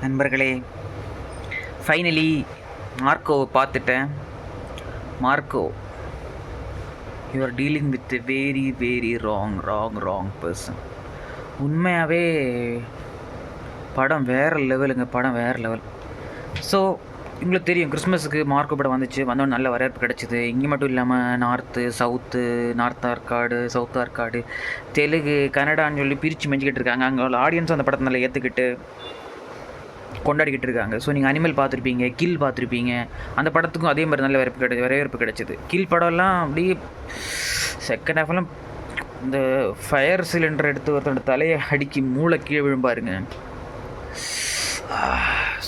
நண்பர்களே, ஃபைனலி மார்க்கோவை பார்த்துட்டேன். Marco, you are dealing with very very wrong person. உண்மையாகவே படம் வேறு லெவலுங்க. படம் வேறு லெவல். ஸோ உங்களுக்கு தெரியும், கிறிஸ்மஸுக்கு மார்க்கோ படம் வந்தோடனே நல்ல வரவேற்பு கிடச்சிது. இங்கே மட்டும் இல்லாமல் நார்த் ஆர்காடு, சவுத் ஆர்காடு, தெலுங்கு, கன்னடான்னு சொல்லி பிரித்து மெஞ்சிக்கிட்டு இருக்காங்க. அங்கே உள்ள ஆடியன்ஸ் அந்த படத்தை நல்லா ஏற்றுக்கிட்டு கொண்டாடிக்கிட்டு இருக்காங்க. ஸோ நீங்கள் அனிமல் பார்த்துருப்பீங்க, கில் பார்த்துருப்பீங்க. அந்த படத்துக்கும் அதே மாதிரி நல்ல வரவேற்பு கிடச்சிது. கில் படம்லாம் அப்படியே செகண்ட் ஹாஃப்லாம் இந்த ஃபயர் சிலிண்டர் எடுத்து ஒருத்தோட தலையை அடிக்கி மூளை கீழே விழும்பாருங்க.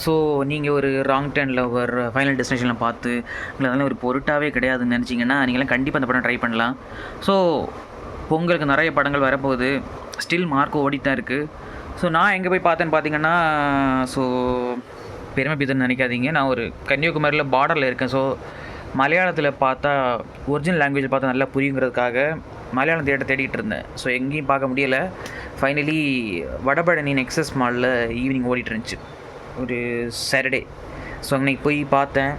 ஸோ நீங்கள் ஒரு ராங் டர்னில் ஒரு ஃபைனல் டெஸ்டினேஷனில் பார்த்து உங்களுக்கு அதெல்லாம் ஒரு பொருட்டாகவே கிடையாதுன்னு நினச்சிங்கன்னா நீங்களாம் கண்டிப்பாக அந்த படம் ட்ரை பண்ணலாம். ஸோ பொங்கலுக்கு நிறைய படங்கள் வரப்போகுது. ஸ்டில் மார்க்கோ ஓடித்தான் இருக்குது. ஸோ நான் எங்கே போய் பார்த்தேன்னு பார்த்தீங்கன்னா, ஸோ பெருமை பீதன்னு நினைக்காதீங்க, நான் ஒரு கன்னியாகுமரியில் பார்டரில் இருக்கேன். ஸோ மலையாளத்தில் பார்த்தா ஒரிஜினல் லாங்குவேஜ் பார்த்தா நல்லா புரியுங்கிறதுக்காக மலையாளம் தேடிக்கிட்டு இருந்தேன். ஸோ எங்கேயும் பார்க்க முடியலை. ஃபைனலி வடபழனி நெக்ஸஸ் மாலில் ஈவினிங் ஓடிட்டு இருந்துச்சு ஒரு சாட்டர்டே. ஸோ அன்றைக்கி போய் பார்த்தேன்.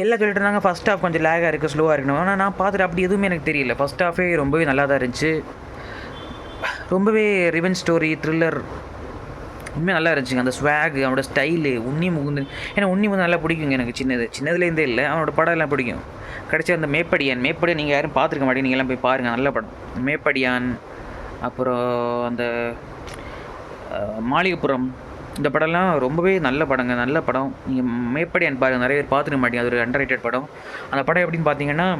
எல்லாம் சொல்லிட்டு இருந்தாங்க ஃபஸ்ட் ஹாஃப் கொஞ்சம் லேகாக இருக்குது, ஸ்லோவாக இருக்கணும். ஆனால் நான் பார்த்துட்டு அப்படி எதுவுமே எனக்கு தெரியல. ஃபஸ்ட் ஹாஃபே ரொம்பவே நல்லா தான் இருந்துச்சு. ரொம்பவே ரிவெஞ்ச் ஸ்டோரி, த்ரில்லர் உண்மையாக நல்லா இருந்துச்சுங்க. அந்த ஸ்வாக், அவனோட ஸ்டைலு, உன்னி முகுந்தன். ஏன்னா உன்னி முகுந்தன் நல்லா பிடிக்குங்க எனக்கு. சின்னதுலேருந்தே இல்லை, அவனோட படம் எல்லாம் பிடிக்கும். கடைசி அந்த மேப்படியான் நீங்கள் யாரும் பார்த்துருக்க மாட்டேங்க. நீங்கள்லாம் போய் பாருங்கள், நல்ல படம் மேப்படியான். அப்புறம் அந்த மாளிகைப்புறம், இந்த படம்லாம் ரொம்பவே நல்ல படங்க, நல்ல படம். நீங்கள் மேப்படியான் பாருங்கள், நிறைய பேர் பார்த்துருக்க மாட்டீங்க. அது ஒரு அண்டர் படம். அந்த படம் எப்படின்னு பார்த்தீங்கன்னா,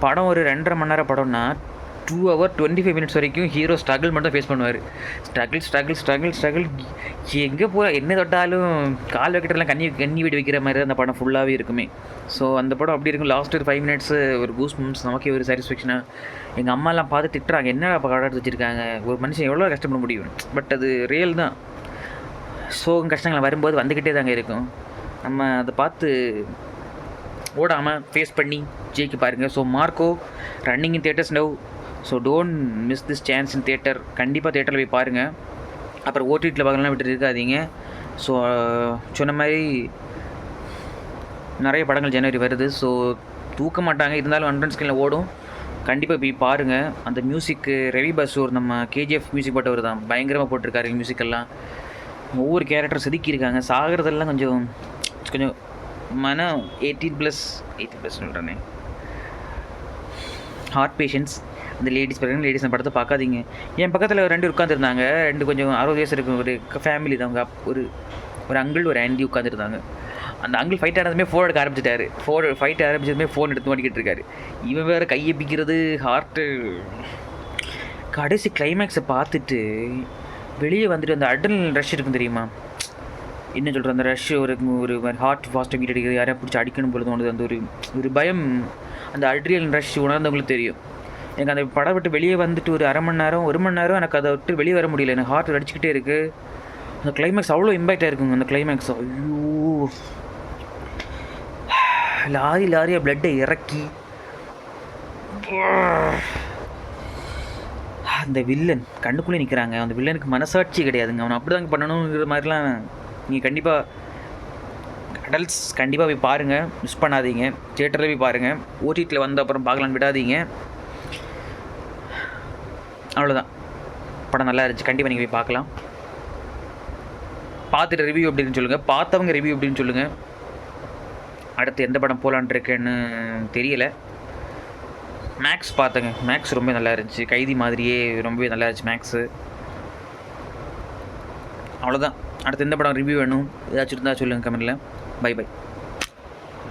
படம் ஒரு 2.5 மணி நேரம் படம்னா 2 hours 25 minutes வரைக்கும் ஹீரோ ஸ்ட்ரகிள் மட்டும் ஃபேஸ் பண்ணுவார். ஸ்ட்ரகிள் எங்கே போகிற என்ன தொட்டாலும் கால் வைக்கிட்டலாம் கண்ணி வீடு வைக்கிற மாதிரி அந்த படம் ஃபுல்லாகவே இருக்குமே. ஸோ அந்த படம் அப்படி இருக்கும். லாஸ்ட் ஒரு 5 minutes ஒரு கூஸ் பம்ப்ஸ், நமக்கே ஒரு சாட்டிஸ்ஃபேக்ஷனாக. எங்கள் அம்மாலாம் பார்த்து திட்டுறாங்க, என்ன படம் எடுத்து வச்சுருக்காங்க, ஒரு மனுஷன் எவ்வளோ கஷ்டப்பட முடியும். பட் அது ரியல் தான். ஸோ கஷ்டங்கள் வரும்போது வந்துக்கிட்டே தாங்க இருக்கும். நம்ம அதை பார்த்து ஓடாமல் ஃபேஸ் பண்ணி ஜெயிக்க பாருங்கள். So Marco running in theatres now. So don't miss this chance in theatre. கண்டிப்பாக தியேட்டரில் போய் பாருங்கள். அப்புறம் ஓடிடியில் பார்க்கலாம் விட்டு இருக்காதீங்க. ஸோ சொன்ன மாதிரி நிறைய படங்கள் ஜனவரி வருது. ஸோ தூக்க மாட்டாங்க, இருந்தாலும் 100 ஸ்கிரீனில் ஓடும். கண்டிப்பாக போய் பாருங்கள். அந்த மியூசிக்கு ரவி பசூர், நம்ம KGF மியூசிக் போட்டவர் தான், பயங்கரமாக போட்டிருக்காரு மியூசிக்கெல்லாம். ஒவ்வொரு கேரக்டர் செதுக்கியிருக்காங்க. சாகிறதெல்லாம் கொஞ்சம் மனம் 18+ சொல்கிறேனே, ஹார்ட் பேஷண்ட்ஸ். அந்த லேடிஸ் அந்த படத்தை பார்க்காதீங்க. என் பக்கத்தில் 2 உட்காந்துருந்தாங்க. 2 கொஞ்சம் 60 வயசு இருக்கும் ஒரு ஃபேமிலி தான். அவங்க ஒரு அங்கிள் ஒரு ஆண்டி உட்காந்துருந்தாங்க. அந்த அங்கிள் ஃபைட் ஆனதுமே ஃபோன் எடுக்க ஆரம்பிச்சிட்டாரு. ஃபைட் ஆரம்பிச்சதுமே ஃபோன் எடுத்து ஓடிக்கிட்டு இருக்காரு. இவன் வேறு கையை பிக்கிறது, ஹார்ட்டு. கடைசி கிளைமேக்ஸை பார்த்துட்டு வெளியே வந்துட்டு அந்த அட்ரினல் ரஷ் இருக்கும் தெரியுமா, என்ன சொல்கிற அந்த ரஷ், ஒரு ஹார்ட் ஃபாஸ்ட்டாக பீட் அடிக்கிறது, யாரையா பிடிச்சி அடிக்கணும் போல தோணுது. அந்த ஒரு பயம், அந்த அட்ரினல் ரஷ் உணர்ந்தவங்களுக்கு தெரியும். எனக்கு அந்த படம் விட்டு வெளியே வந்துட்டு ஒரு 1/2 மணி நேரம் 1 மணி நேரம் எனக்கு அதை விட்டு வெளியே வர முடியல. எனக்கு ஹார்ட் அடிச்சுக்கிட்டே இருக்குது. அந்த கிளைமேக்ஸ் அவ்வளோ இம்பேக்டாக இருக்குங்க. அந்த கிளைமேக்ஸ் ஐயோ, லாரியாக பிளட்டை இறக்கி அந்த வில்லன் கண்ணுக்குள்ளே நிற்கிறாங்க. அந்த வில்லனுக்கு மனசாட்சி கிடையாதுங்க. அவனை அப்படி தாங்க பண்ணணுங்கிற மாதிரிலாம். நீங்கள் கண்டிப்பாக அடல்ட்ஸ் கண்டிப்பாக போய் பாருங்கள், மிஸ் பண்ணாதீங்க. தியேட்டரில் போய் பாருங்கள். ஓடிடியில் வந்த அப்புறம் பார்க்கலான்னு விடாதீங்க. அவ்வளோதான், படம் நல்லா இருந்துச்சு. கண்டிப்பாக நீங்கள் போய் பார்க்கலாம். பார்த்துட்டு ரிவ்யூ எப்படின்னு சொல்லுங்கள். பார்த்தவங்க ரிவ்யூ எப்படின்னு சொல்லுங்கள். அடுத்து எந்த படம் போகலான் இருக்கேன்னு தெரியலை. மேக்ஸ் பார்த்தேங்க. மேக்ஸ் ரொம்ப நல்லா இருந்துச்சு. கைதி மாதிரியே ரொம்பவே நல்லா இருந்துச்சு மேக்ஸு. அவ்வளோதான். அடுத்து எந்த படம் ரிவ்யூ வேணும் ஏதாச்சும் இருந்தால் சொல்லுங்கள் கமெண்ட்டில். பை.